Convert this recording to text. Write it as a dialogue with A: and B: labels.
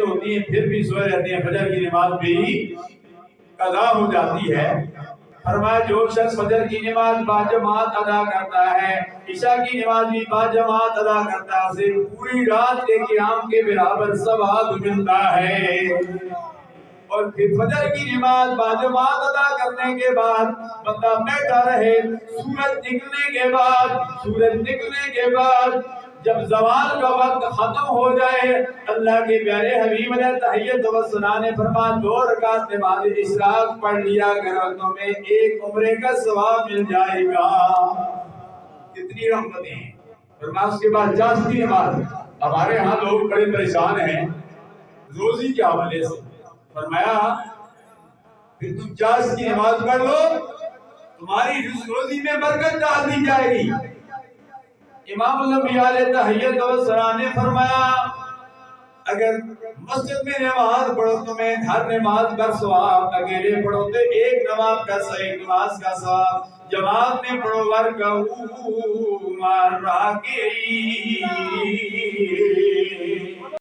A: ہوتی ہیں پھر بھی سوئے رہتے ہیں، فجر کی نماز بھی قضا ہو جاتی ہے۔ فرمایا جو شخص فجر کی نماز باجماعت ادا کرتا ہے، عشاء کی نماز بھی باجماعت ادا کرتا ہے، اسے پوری رات کے قیام کے برابر ثواب ملتا ہے۔ اور پھر فجر کی نماز باجماعت ادا کرنے کے بعد بندہ بیٹھا رہے، سورج نکلنے کے بعد جب زوال کا وقت ختم ہو جائے، اللہ کے پیارے حبیب علیہ تحیت و ثنا نے فرمایا 2 رکعت نماز اشراق پڑھ لیا کرو، تمہیں 1 عمرے کا ثواب مل جائے گا۔ کتنی رحمتیں ہیں۔ فرمایا اس کے بعد جاز کی نماز، ہمارے ہاں لوگ بڑے پریشان ہیں روزی کے حوالے سے، فرمایا پھر تم جاز کی نماز پڑھ لو، تمہاری روزی میں برکت ڈال دی جائے گی۔ امام الانبیاء علیہ تحیت و ثنا نے فرمایا اگر مسجد میں نماز پڑھو تمہیں ہر نماز کا ثواب، اکیلے پڑھو تو 1 نماز کا صحیح نماز کا ثواب، جماعت میں پڑھو ورکعوا مع الراکعین،